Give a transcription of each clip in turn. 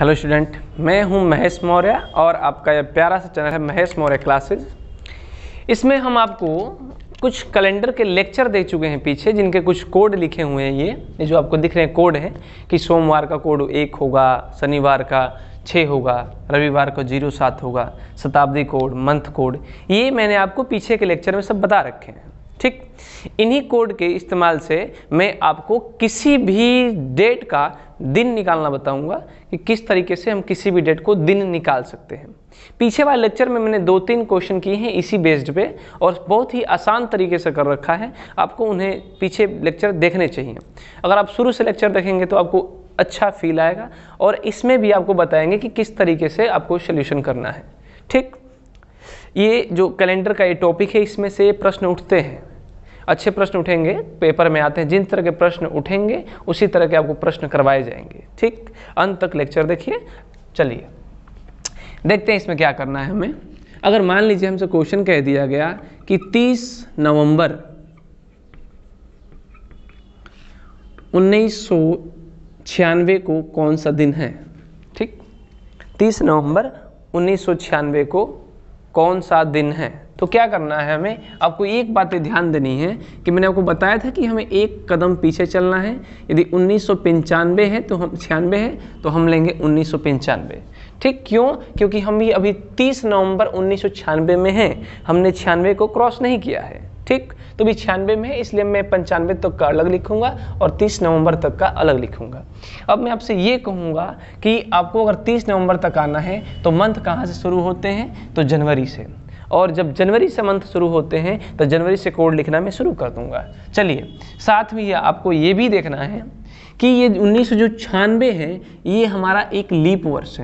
Hello student, मैं हूं महेश मौर्य और आपका यह प्यारा सा चैनल है महेश मौर्य क्लासेज। इसमें हम आपको कुछ कैलेंडर के लेक्चर दे चुके हैं पीछे, जिनके कुछ कोड लिखे हुए हैं। ये जो आपको दिख रहे हैं कोड हैं कि सोमवार का कोड 1 होगा, शनिवार का 6 होगा, रविवार को 07 होगा, शताब्दी कोड, मंथ कोड। ये मैंने आपको पीछे के लेक्चर में सब बता रखे हैं। ठीक, इन्हीं कोड के इस्तेमाल से मैं आपको किसी भी डेट का दिन निकालना बताऊंगा कि किस तरीके से हम किसी भी डेट को दिन निकाल सकते हैं। पीछे वाले लेक्चर में मैंने 2-3 क्वेश्चन किए हैं इसी बेस्ड पे, और बहुत ही आसान तरीके से कर रखा है। आपको उन्हें पीछे लेक्चर देखने चाहिए। अगर आप शुरू से लेक्चर देखेंगे तो आपको अच्छा फील आएगा, और इसमें भी आपको बताएंगे कि किस तरीके से आपको सोल्यूशन करना है। ठीक, ये जो कैलेंडर का ये टॉपिक है, इसमें से प्रश्न उठते हैं, अच्छे प्रश्न उठेंगे, पेपर में आते हैं। जिन तरह के प्रश्न उठेंगे उसी तरह के आपको प्रश्न करवाए जाएंगे। ठीक, अंत तक लेक्चर देखिए। चलिए देखते हैं इसमें क्या करना है हमें। अगर मान लीजिए हमसे क्वेश्चन कह दिया गया कि 30 नवंबर 1996 को कौन सा दिन है। ठीक, 30 नवंबर 1996 को कौन सा दिन है, तो क्या करना है हमें। आपको एक बात ध्यान देनी है कि मैंने आपको बताया था कि हमें एक कदम पीछे चलना है। यदि 1995 है तो हम 96 है तो हम लेंगे 1995। ठीक, क्यों? क्योंकि हम भी अभी 30 नवंबर 1996 में हैं, हमने 96 को क्रॉस नहीं किया है। ठीक, तो भी 96 में है, इसलिए मैं 95 तक का अलग लिखूंगा और 30 नवंबर तक का अलग लिखूंगा। अब मैं आपसे ये कहूँगा कि आपको अगर 30 नवंबर तक आना है तो मंथ कहाँ से शुरू होते हैं, तो जनवरी से। और जब जनवरी से मंथ शुरू होते हैं तो जनवरी से कोड लिखना मैं शुरू कर दूंगा। चलिए, साथ में आपको ये भी देखना है कि ये 1996 है, ये हमारा एक लीप वर्ष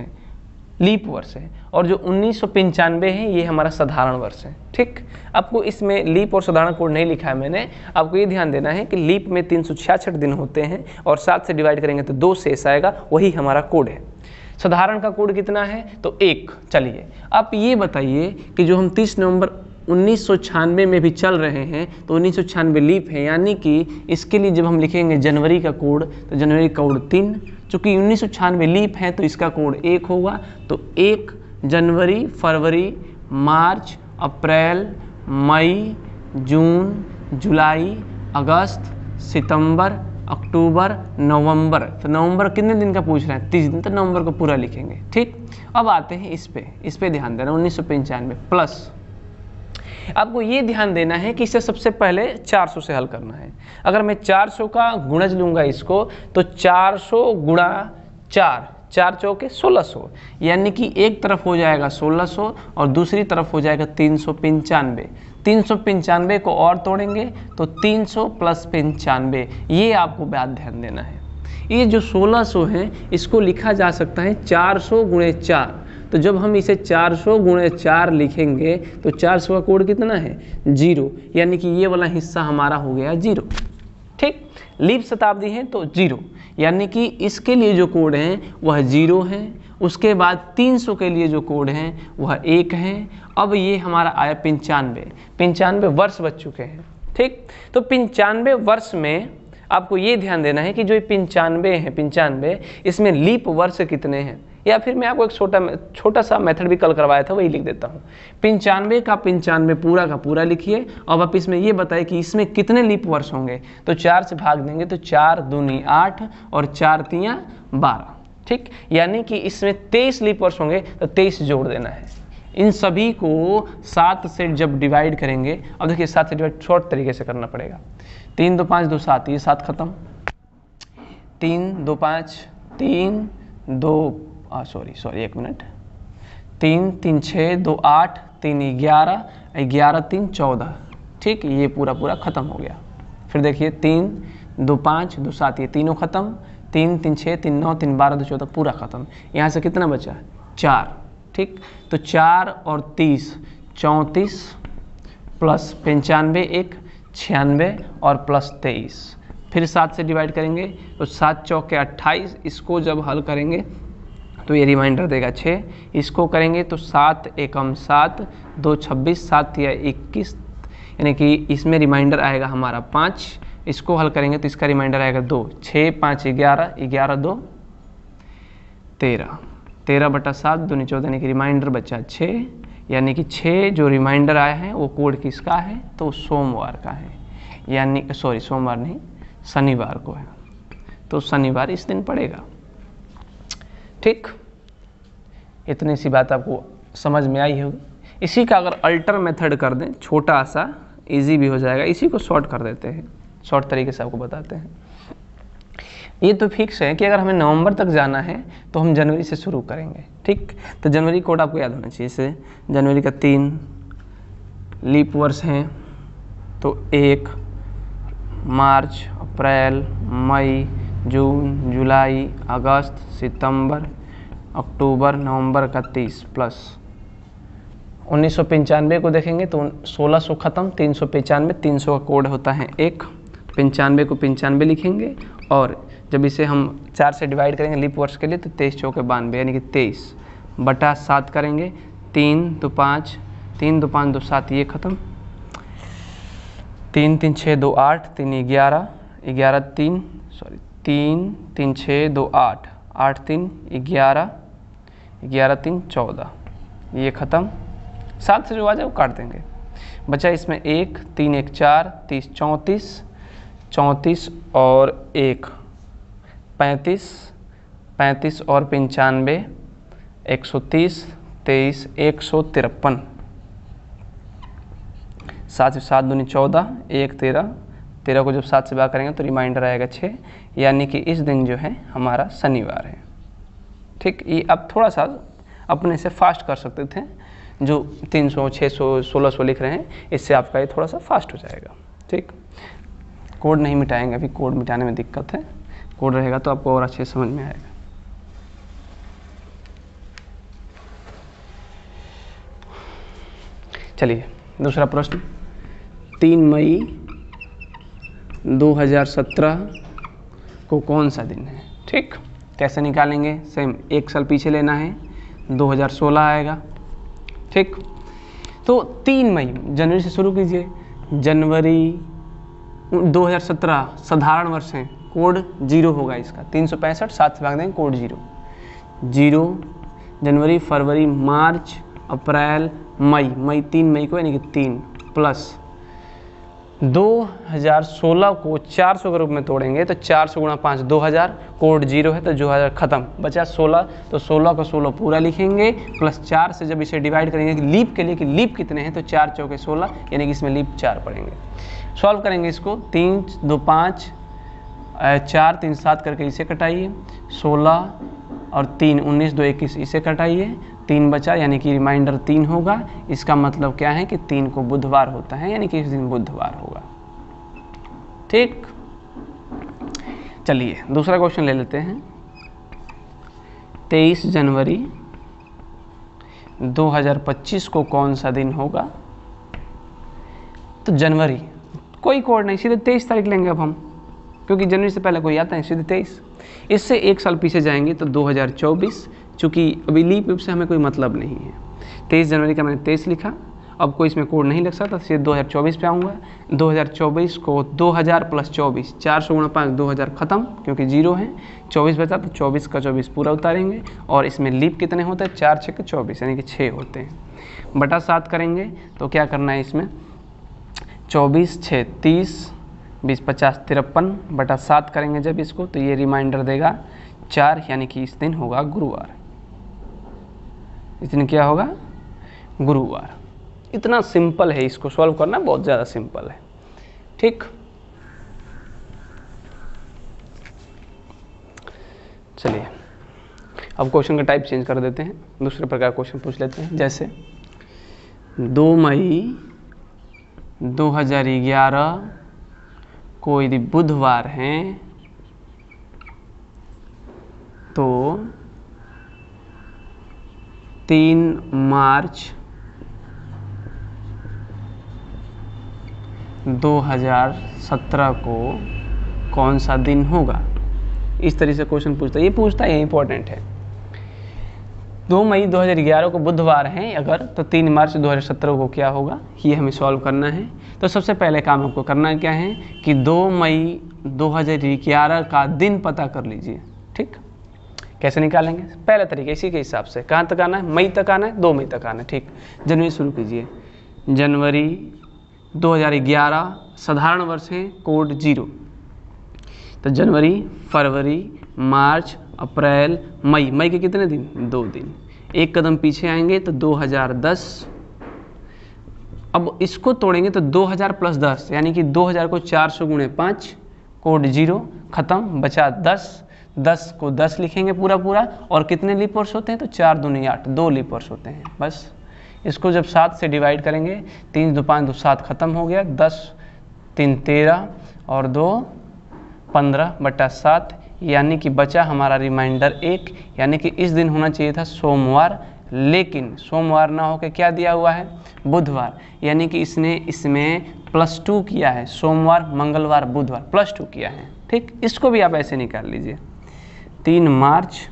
है, और जो 1995 है ये हमारा साधारण वर्ष है। ठीक, आपको इसमें लीप और साधारण कोड नहीं लिखा है मैंने। आपको ये ध्यान देना है कि लीप में 366 दिन होते हैं और 7 से डिवाइड करेंगे तो 2 शेष आएगा, वही हमारा कोड है। साधारण का कोड कितना है, तो 1। चलिए आप ये बताइए कि जो हम 30 नवंबर 1996 में भी चल रहे हैं तो 1996 लीप है, यानी कि इसके लिए जब हम लिखेंगे जनवरी का कोड तो जनवरी का कोड 3। चूँकि 1996 लीप है तो इसका कोड 1 होगा, तो 1 जनवरी, फरवरी, मार्च, अप्रैल, मई, जून, जुलाई, अगस्त, सितंबर, अक्टूबर, नवंबर। तो नवंबर कितने दिन का पूछ रहे हैं, 30 दिन, तो नवंबर को पूरा लिखेंगे। ठीक, अब आते हैं इस पे ध्यान देना। 1995 प्लस आपको ये ध्यान देना है कि इसे सबसे पहले 400 से हल करना है। अगर मैं 400 का गुणज लूंगा इसको, तो 400 गुणा 4, 4 चौके 1600, यानी कि एक तरफ हो जाएगा 1600 और दूसरी तरफ हो जाएगा 395। 395 को और तोड़ेंगे तो 300 + 95, ये आपको बात ध्यान देना है। ये जो 1600 है इसको लिखा जा सकता है 400 गुणे 4। तो जब हम इसे 400 गुणे 4 लिखेंगे तो 400 का कोड कितना है, 0, यानी कि ये वाला हिस्सा हमारा हो गया 0। ठीक, लीप शताब्दी है तो 0, यानी कि इसके लिए जो कोड है वह 0 है। उसके बाद 300 के लिए जो कोड है वह 1 है। अब ये हमारा आया 95 वर्ष बच चुके हैं। ठीक, तो 95 वर्ष में आपको ये ध्यान देना है कि जो 95 इसमें लीप वर्ष कितने हैं, या फिर मैं आपको एक छोटा सा मेथड भी कल करवाया था, वही लिख देता हूँ। 95 का 95 पूरा का पूरा लिखिए। अब आप इसमें ये बताइए कि इसमें कितने लीप वर्ष होंगे, तो 4 से भाग देंगे तो 4 दूनी 8 और 4 तियां 12। ठीक, यानी कि इसमें 23 लीप वर्ष होंगे, तो 23 जोड़ देना है। इन सभी को 7 से जब डिवाइड करेंगे, अब देखिए 7 से डिवाइड शॉर्ट तरीके से करना पड़ेगा। 3 2 5 2 7, ये 7 खत्म। 3 2 5 3 2 सॉरी 1 मिनट, 3 3 6 2 8 3 11 11 3 14। ठीक, ये पूरा खत्म हो गया। फिर देखिए 3 2 5 2 7, ये तीनों खत्म। 3 3 6 3 9 3 12 2 14 पूरा खत्म। यहाँ से कितना बचा, 4। ठीक, तो 4 और 30 34 प्लस 95 1 96 और प्लस 23। फिर 7 से डिवाइड करेंगे तो 7 चौके 28। इसको जब हल करेंगे तो ये रिमाइंडर देगा 6। इसको करेंगे तो 7 एकम 7 2 26 7 या 21, यानी कि इसमें रिमाइंडर आएगा हमारा 5। इसको हल करेंगे तो इसका रिमाइंडर आएगा 2। 6 5 11 11 2 13 बटा 7 दूनी 14 यानी कि रिमाइंडर बचा 6, यानी कि 6 जो रिमाइंडर आया है वो कोड किसका है, तो सोमवार का है, यानी सॉरी सोमवार नहीं शनिवार को है, तो शनिवार इस दिन पड़ेगा। ठीक, इतनी सी बात आपको समझ में आई होगी। इसी का अगर अल्टर मेथड कर दें, छोटा सा इजी भी हो जाएगा, इसी को शॉर्ट कर देते हैं, शॉर्ट तरीके से आपको बताते हैं। ये तो फिक्स है कि अगर हमें नवंबर तक जाना है तो हम जनवरी से शुरू करेंगे। ठीक, तो जनवरी कोड आपको याद होना चाहिए। इसे जनवरी का 3 लीप वर्ष हैं, तो 1 मार्च, अप्रैल, मई, जून, जुलाई, अगस्त, सितंबर, अक्टूबर, नवंबर का 30 प्लस 1995 को देखेंगे तो 1600 खत्म, 395, 300 का कोड होता है 1, 95 को 95 लिखेंगे, और जब इसे हम 4 से डिवाइड करेंगे लीप वर्ष के लिए तो 23 चौके 92 यानी कि 23 बटा 7 करेंगे, 3 2 5 3 2 5 2 7 ये खत्म, 3 3 6 2 8 3 11 11 3 सॉरी 3 3 6 2 8 8 3 11 11 3 14 ये खत्म। 7 से जो आ जाए वो काट देंगे, बचा इसमें 1 3 1 4 30 34 34 और 1 35 35 और 95 130 23 153 7 से 7 दूनी 14 1 13 13 को जब 7 से भाग करेंगे तो रिमाइंडर आएगा 6, यानी कि इस दिन जो है हमारा शनिवार है। ठीक, ये अब थोड़ा सा अपने से फास्ट कर सकते थे, जो 300 600 1600 लिख रहे हैं, इससे आपका ये थोड़ा सा फास्ट हो जाएगा। ठीक, कोड नहीं मिटाएंगे, अभी कोड मिटाने में दिक्कत है, कोड रहेगा तो आपको और अच्छे समझ में आएगा। चलिए दूसरा प्रश्न, 3 मई 2017 को कौन सा दिन है। ठीक, कैसे निकालेंगे, सेम 1 साल पीछे लेना है, 2016 आएगा। ठीक, तो 3 मई जनवरी से शुरू कीजिए, जनवरी 2017 साधारण वर्ष है, कोड 0 होगा इसका, 365 7 से भाग देंगे कोड 0 जनवरी फरवरी मार्च अप्रैल मई 3 मई को यानी कि 3 प्लस 2016 को 400 के रूप में तोड़ेंगे तो 400 गुणा 5 2000, कोड 0 है तो 2000 खत्म, बचा 16, तो 16 को 16 पूरा लिखेंगे, प्लस 4 से जब इसे डिवाइड करेंगे कि लीप के लिए कि लीप कितने हैं तो 4 चौके 16 यानी कि इसमें लीप 4 पड़ेंगे। सॉल्व करेंगे इसको, 3 2 5 4 3 7 करके इसे कटाइए, 16 और 3 19 2 21 इसे कटाइए, 3 बचा यानी कि रिमाइंडर 3 होगा। इसका मतलब क्या है कि 3 को बुधवार होता है, यानी कि इस दिन बुधवार होगा। ठीक, चलिए दूसरा क्वेश्चन ले लेते हैं। 23 जनवरी 2025 को कौन सा दिन होगा। तो जनवरी कोई कोड नहीं, सीधे 23 तारीख लेंगे अब हम, क्योंकि जनवरी से पहले कोई आता है, सीधे 23। इससे 1 साल पीछे जाएंगे तो 2024, चूँकि अभी लीप से हमें कोई मतलब नहीं है। 23 जनवरी का मैंने 23 लिखा, अब कोई इसमें कोड नहीं लग सकता, सीधे 2024 पे आऊँगा। 2024 को 2000 प्लस 24 400 गुणा 5 2000 खत्म, क्योंकि 0 है, 24 बचा तो 24 का 24 पूरा उतारेंगे, और इसमें लीप कितने होते हैं 4 6 24 यानी कि 6 होते हैं। बटा 7 करेंगे तो क्या करना है इसमें, 24 6 30 20 50 53 बटा 7 करेंगे जब इसको तो ये रिमाइंडर देगा 4, यानी कि इस दिन होगा गुरुवार। इस दिन क्या होगा, गुरुवार। इतना सिंपल है, इसको सॉल्व करना बहुत ज़्यादा सिंपल है। ठीक, चलिए अब क्वेश्चन का टाइप चेंज कर देते हैं, दूसरे प्रकार क्वेश्चन पूछ लेते हैं। जैसे 2 मई 2011 को यदि बुधवार है तो 3 मार्च 2017 को कौन सा दिन होगा। इस तरह से क्वेश्चन पूछता है, ये पूछता है, ये इंपॉर्टेंट है। 2 मई 2011 को बुधवार है अगर, तो 3 मार्च 2017 को क्या होगा, ये हमें सॉल्व करना है। तो सबसे पहले काम आपको करना क्या है कि 2 मई 2011 का दिन पता कर लीजिए। ठीक, कैसे निकालेंगे? पहले तरीके इसी के हिसाब से। कहाँ तक आना है? मई तक आना है, 2 मई तक आना है। ठीक, जनवरी शुरू कीजिए। जनवरी 2011 साधारण वर्ष है, कोड 0। तो जनवरी, फरवरी, मार्च, अप्रैल, मई। मई के कितने दिन? 2 दिन। एक कदम पीछे आएंगे तो 2010। अब इसको तोड़ेंगे तो 2000 + 10 यानी कि 2000 को 400 × 5, कोड 0, खत्म, बचा 10। 10 को 10 लिखेंगे पूरा पूरा, और कितने लीप वर्ष होते हैं? तो 4 दूनी 8, 2 लीप वर्ष होते हैं बस। इसको जब 7 से डिवाइड करेंगे, 3 × 2 = 5, 2 × 7 खत्म हो गया। 10 × 3 = 13 और 2 = 15/7, यानी कि बचा हमारा रिमाइंडर 1, यानी कि इस दिन होना चाहिए था सोमवार, लेकिन सोमवार ना होकर क्या दिया हुआ है? बुधवार, यानी कि इसने इसमें +2 किया है। सोमवार, मंगलवार, बुधवार +2 किया है। ठीक, इसको भी आप ऐसे निकाल लीजिए। 3 मार्च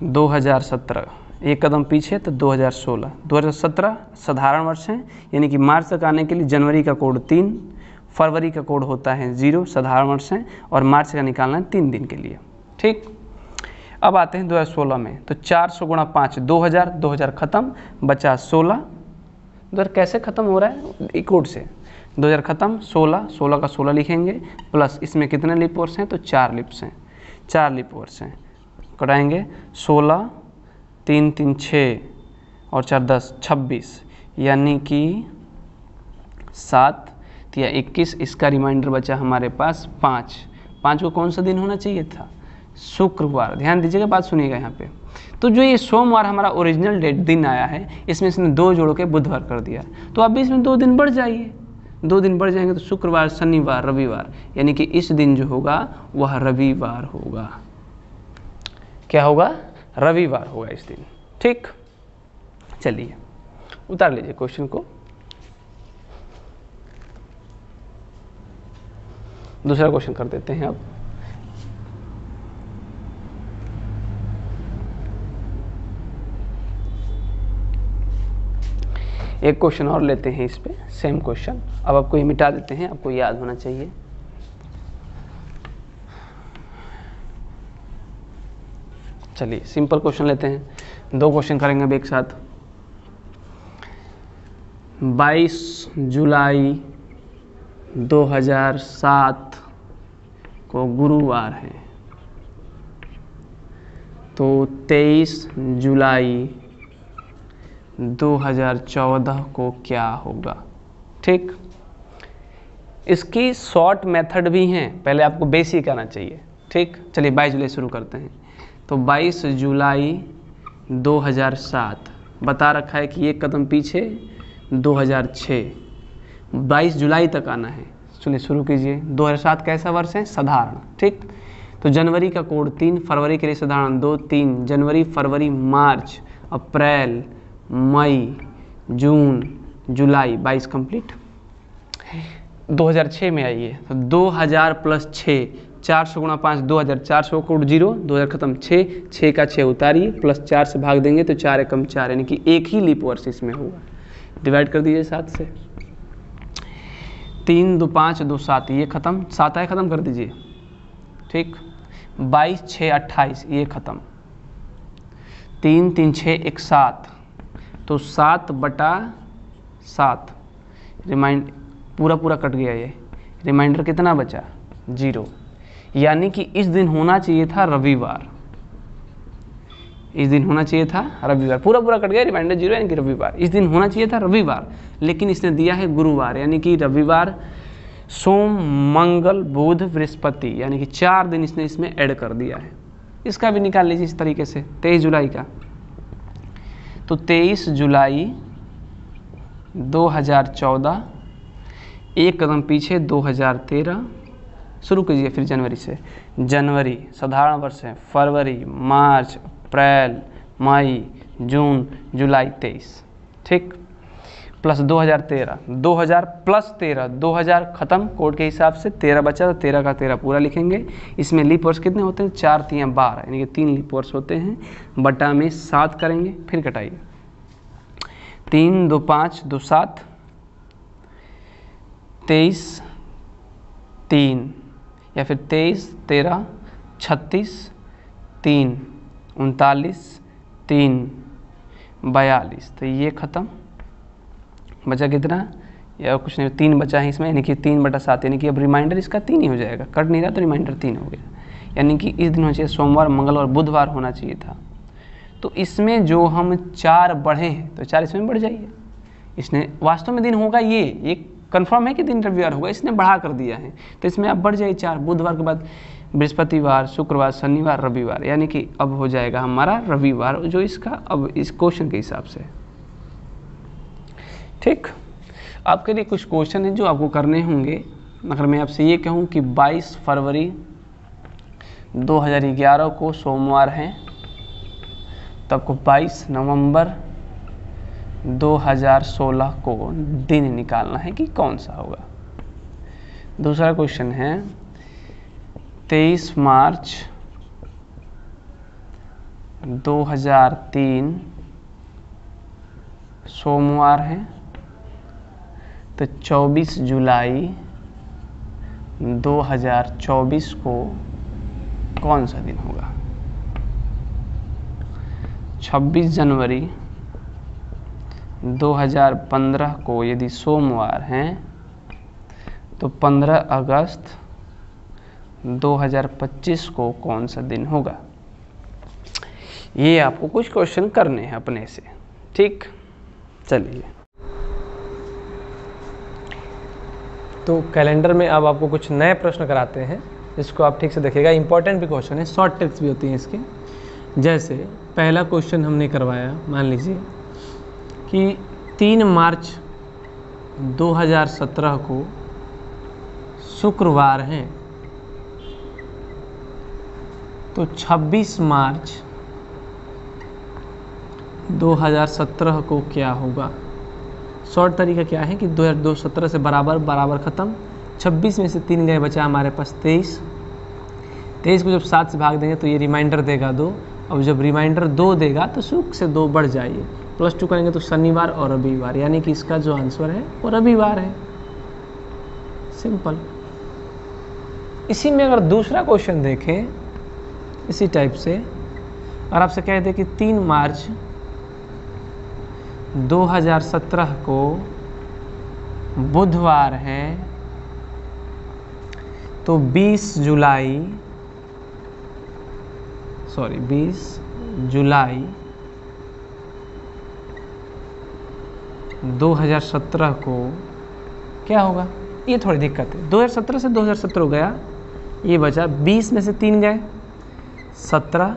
2017, एक कदम पीछे तो 2016। 2017 साधारण वर्ष है, यानी कि मार्च तक आने के लिए जनवरी का कोड 3, फरवरी का कोड होता है 0, साधारण वर्ष है, और मार्च का निकालना है 3 दिन के लिए। ठीक, अब आते हैं 2016 में। तो 400 × 5 2000, 2000 खत्म, बचा 16। 2000 कैसे खत्म हो रहा है? एक कोड से 2000 खत्म, 16 का 16 लिखेंगे, प्लस इसमें कितने लीप वर्ष हैं? तो 4 लीप्स हैं, 4 लीप वर्ष हैं। कराएंगे 16, 3 × 3 = 6 और 4 × 10 = 26, यानी कि 7 या 21। इसका रिमाइंडर बचा हमारे पास 5। 5 को कौन सा दिन होना चाहिए था? शुक्रवार। ध्यान दीजिएगा, बात सुनिएगा यहाँ पे। तो जो ये सोमवार हमारा ओरिजिनल डेट दिन आया है, इसमें इसने 2 जोड़ के बुधवार कर दिया, तो अब इसमें 2 दिन बढ़ जाइए। 2 दिन बढ़ जाएंगे तो शुक्रवार, शनिवार, रविवार, यानी कि इस दिन जो होगा वह रविवार होगा। क्या होगा? रविवार होगा इस दिन। ठीक, चलिए उतार लीजिए क्वेश्चन को। दूसरा क्वेश्चन कर देते हैं अब। एक क्वेश्चन और लेते हैं इस पे, सेम क्वेश्चन। अब आपको ये मिटा देते हैं, आपको याद होना चाहिए। चलिए सिंपल क्वेश्चन लेते हैं, 2 क्वेश्चन करेंगे अब एक साथ। 22 जुलाई 2007 को गुरुवार है, तो 23 जुलाई 2014 को क्या होगा? ठीक, इसकी शॉर्ट मेथड भी हैं, पहले आपको बेसिक आना चाहिए। ठीक, चलिए 22 जुलाई शुरू करते हैं। तो 22 जुलाई 2007 बता रखा है कि एक कदम पीछे 2006, 22 जुलाई तक आना है। चलिए शुरू कीजिए। 2007 कैसा वर्ष है? साधारण। ठीक, तो जनवरी का कोड 3, फरवरी के लिए साधारण 2, 3 जनवरी, फरवरी, मार्च, अप्रैल, मई, जून, जुलाई, 22 कंप्लीट। 2006 में आइए, तो 2000 + 6, 400 × 5 2000, 400 कोड 0, 2000 खत्म, 6 का 6 उतारिए, प्लस 4 से भाग देंगे तो 4 एकम 4, यानी कि एक ही लीप वर्ष इसमें होगा। डिवाइड कर दीजिए 7 से। 3 × 2 = 5, 2 × 7, ये खत्म, 7 आए खत्म कर दीजिए। ठीक, 22 × 6 = 28, ये खत्म। 3 × 3 = 6, 1 = 7, तो 7/7 रिमाइंड पूरा कट गया। ये रिमाइंडर कितना बचा? 0, यानी कि इस दिन होना चाहिए था रविवार। इस दिन होना चाहिए था रविवार, पूरा कट गया, रिमाइंडर 0, यानी कि रविवार। इस दिन होना चाहिए था रविवार, लेकिन इसने दिया है गुरुवार, यानी कि रविवार, सोम, मंगल, बुध, बृहस्पति, यानी कि 4 दिन इसने इसमें ऐड कर दिया है। इसका भी निकाल लीजिए इस तरीके से। 23 जुलाई का, तो 23 जुलाई 2014, एक कदम पीछे 2013। शुरू कीजिए फिर जनवरी से। जनवरी साधारण वर्ष है, फरवरी, मार्च, अप्रैल, मई, जून, जुलाई, 23। ठीक, प्लस 2013, 2000 + 13, 2000 खत्म कोड के हिसाब से, 13 बचा, तो 13 का 13 पूरा लिखेंगे। इसमें लीप वर्ष कितने होते हैं? 4 × 3 = 12, यानी कि 3 लीप वर्ष होते हैं। बटा में 7 करेंगे, फिर कटाइए। 3 × 2 = 5, 2 × 7, 23, 3, या फिर 23, 13, 36, 3, 39, 3, 42। तो ये ख़त्म, बचा कितना, या कुछ नहीं, 3 बचा है इसमें, यानी कि 3/7, यानी कि अब रिमाइंडर इसका 3 ही हो जाएगा, कट नहीं रहा तो रिमाइंडर 3 हो गया। यानी कि इस दिन होना चाहिए सोमवार, मंगलवार, बुधवार होना चाहिए था। तो इसमें जो हम 4 बढ़े हैं तो 4 इसमें बढ़ जाइए। इसने वास्तव में दिन होगा ये कंफर्म है कि दिन रविवार होगा, इसने बढ़ा कर दिया है, तो इसमें अब बढ़ जाइए 4। बुधवार के बाद बृहस्पतिवार, शुक्रवार, शनिवार, रविवार, यानी कि अब हो जाएगा हमारा रविवार, जो इसका अब इस क्वेश्चन के हिसाब से। ठीक, आपके लिए कुछ क्वेश्चन हैं जो आपको करने होंगे। अगर मैं आपसे ये कहूँ कि 22 फरवरी 2011 को सोमवार है, तो आपको 22 नवंबर 2016 को दिन निकालना है कि कौन सा होगा। दूसरा क्वेश्चन है 23 मार्च 2003 सोमवार है, तो 24 जुलाई 2024 को कौन सा दिन होगा। 26 जनवरी 2015 को यदि सोमवार हैं तो 15 अगस्त 2025 को कौन सा दिन होगा। ये आपको कुछ क्वेश्चन करने हैं अपने से। ठीक, चलिए, तो कैलेंडर में अब आपको कुछ नए प्रश्न कराते हैं, जिसको आप ठीक से देखिएगा। इंपॉर्टेंट भी क्वेश्चन है, शॉर्ट ट्रिक्स भी होती हैं इसके। जैसे पहला क्वेश्चन हमने करवाया, मान लीजिए कि 3 मार्च 2017 को शुक्रवार हैं, तो 26 मार्च 2017 को क्या होगा। शॉर्ट तरीका क्या है कि 2017 से बराबर बराबर ख़त्म, 26 में से 3 गए, बचा हमारे पास 23। 23 को जब 7 से भाग देंगे तो ये रिमाइंडर देगा 2। अब जब रिमाइंडर 2 देगा तो शुक्र से 2 बढ़ जाइए, +2 करेंगे तो शनिवार और रविवार, यानी कि इसका जो आंसर है वो रविवार है। सिंपल। इसी में अगर दूसरा क्वेश्चन देखें इसी टाइप से, और आपसे कह दें कि 3 मार्च 2017 को बुधवार है, तो 20 जुलाई 2017 को क्या होगा। ये थोड़ी दिक्कत है, 2017 से 2017 हो गया, ये बचा 20 में से 3 गए 17।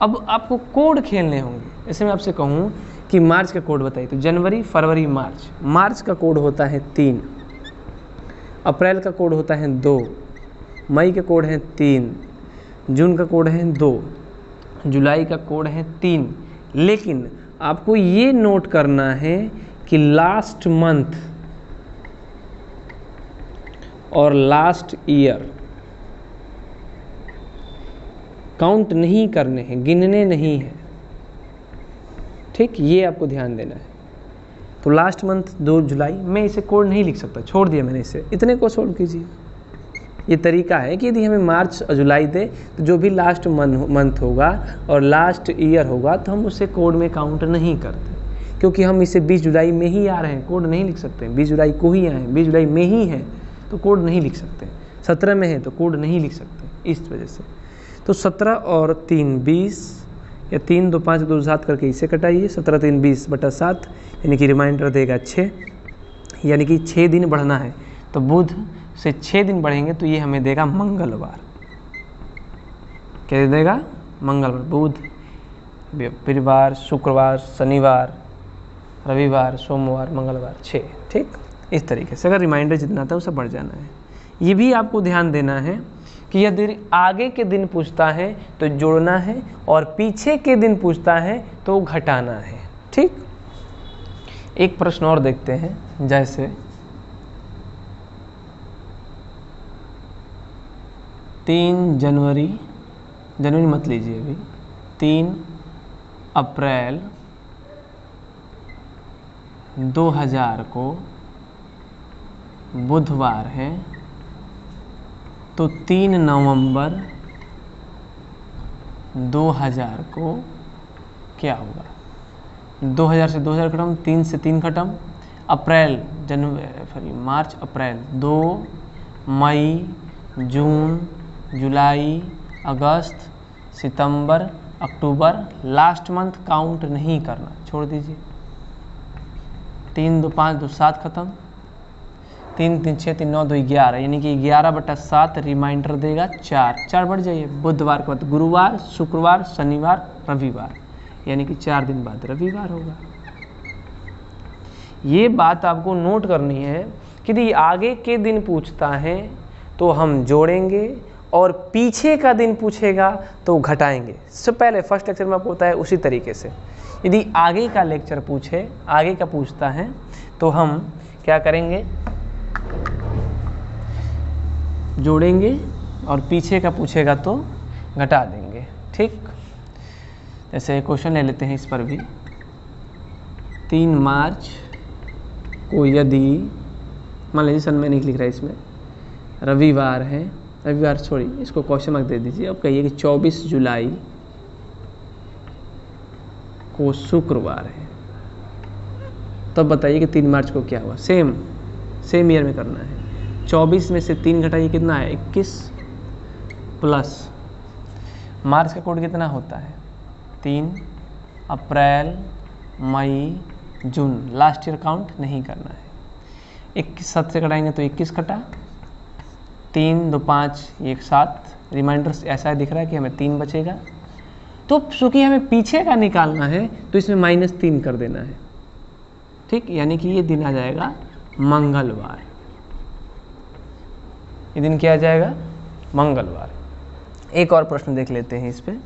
अब आपको कोड खेलने होंगे। ऐसे मैं आपसे कहूँ कि मार्च का कोड बताइए, तो जनवरी, फरवरी, मार्च। मार्च का कोड होता है 3, अप्रैल का कोड होता है 2, मई का कोड है 3, जून का कोड है 2, जुलाई का कोड है 3। लेकिन आपको ये नोट करना है कि लास्ट मंथ और लास्ट ईयर काउंट नहीं करने हैं, गिनने नहीं हैं। ठीक, ये आपको ध्यान देना है। तो लास्ट मंथ 2 जुलाई, मैं इसे कोड नहीं लिख सकता, छोड़ दिया मैंने इसे, इतने को सोल्व कीजिए। ये तरीका है कि यदि हमें मार्च और जुलाई दे तो जो भी लास्ट मंथ होगा और लास्ट ईयर होगा तो हम उसे कोड में काउंट नहीं करते, क्योंकि हम इसे 20 जुलाई में ही आ रहे हैं, कोड नहीं लिख सकते। 20 जुलाई को ही आए, 20 जुलाई में ही है तो कोड नहीं लिख सकते। 17 में है तो कोड नहीं लिख सकते, इस वजह से। तो 17 और 3 20, या 3 2 5 2 7 करके इसे कटाइए। 17 3 20/7, यानी कि रिमाइंडर देगा 6, यानी कि 6 दिन बढ़ना है। तो बुध से 6 दिन बढ़ेंगे तो ये हमें देगा मंगलवार। क्या देगा? मंगलवार। बुध, वीरवार, शुक्रवार, शनिवार, रविवार, सोमवार, मंगलवार, 6। ठीक, इस तरीके से अगर रिमाइंडर जितना था उसे बढ़ जाना है। ये भी आपको ध्यान देना है कि यदि आगे के दिन पूछता है तो जोड़ना है, और पीछे के दिन पूछता है तो घटाना है। ठीक, एक प्रश्न और देखते हैं। जैसे 3 जनवरी मत लीजिए अभी, 3 अप्रैल 2000 को बुधवार है, तो 3 नवंबर 2000 को क्या होगा? 2000 से 2000 खत्म, 3 से 3 खत्म, अप्रैल, जनवरी, मार्च, अप्रैल, 2 मई, जून, जुलाई, अगस्त, सितंबर, अक्टूबर, लास्ट मंथ काउंट नहीं करना, छोड़ दीजिए। 3 2 5 2 7 खत्म, 3 3 6 3 9 2 11, यानी कि 11/7 रिमाइंडर देगा 4 बढ़ जाइए। बुधवार के बाद गुरुवार, शुक्रवार, शनिवार, रविवार, यानी कि 4 दिन बाद रविवार होगा। ये बात आपको नोट करनी है कि यदि आगे के दिन पूछता है तो हम जोड़ेंगे और पीछे का दिन पूछेगा तो घटाएंगे। इससे पहले फर्स्ट लेक्चर में आपको बताया उसी तरीके से। यदि आगे का लेक्चर पूछे, आगे का पूछता है तो हम क्या करेंगे? जोड़ेंगे और पीछे का पूछेगा तो घटा देंगे। ठीक, जैसे क्वेश्चन ले लेते हैं इस पर भी। 3 मार्च को यदि मान लीजिए सन में नहीं लिख रहा है, इसमें रविवार है, रविवार छोड़िए, इसको क्वेश्चन मार्क दे दीजिए। अब कहिए कि 24 जुलाई को शुक्रवार है, तब बताइए कि 3 मार्च को क्या हुआ। सेम ईयर में करना है। 24 में से 3 घटाइए, कितना है? 21 प्लस मार्च का कोड कितना होता है? 3, अप्रैल, मई, जून, लास्ट ईयर काउंट नहीं करना है। 21 7 से घटाएंगे तो 21 कटा, 3 2 5 1 7, रिमाइंडर ऐसा दिख रहा है कि हमें 3 बचेगा। तो चूंकि हमें पीछे का निकालना है तो इसमें -3 कर देना है। ठीक, यानी कि ये दिन आ जाएगा मंगलवार। ये दिन क्या आ जाएगा? मंगलवार। एक और प्रश्न देख लेते हैं इस पे।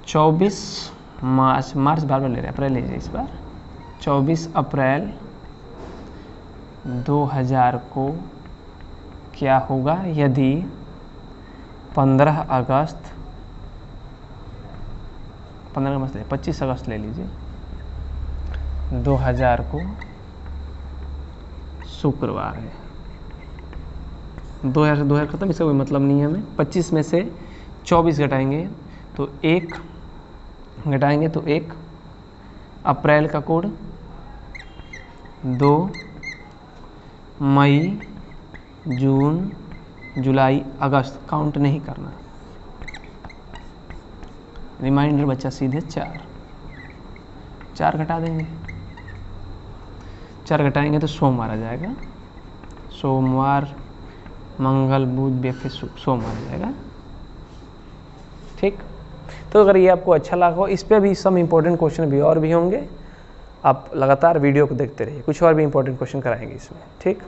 24 मार्च बार ले रहे हैं, अप्रैल लीजिए इस बार। 24 अप्रैल 2000 को क्या होगा यदि 25 अगस्त ले लीजिए, 2000 को शुक्रवार है। 2000 से 2000 खत्म, इसका कोई मतलब नहीं है हमें। 25 में से 24 घटाएंगे तो 1 घटाएंगे तो 1, अप्रैल का कोड 2, मई, जून, जुलाई, अगस्त काउंट नहीं करना, रिमाइंडर बचा सीधे 4 घटा देंगे। 4 घटाएंगे तो सोमवार आ जाएगा। सोमवार, मंगल, बुध, बृहस्पति, सोमवार आ जाएगा। ठीक, तो अगर ये आपको अच्छा लगा हो, इस पे भी सम इम्पोर्टेंट क्वेश्चन भी और भी होंगे। आप लगातार वीडियो को देखते रहिए, कुछ और भी इम्पोर्टेंट क्वेश्चन कराएंगे इसमें। ठीक।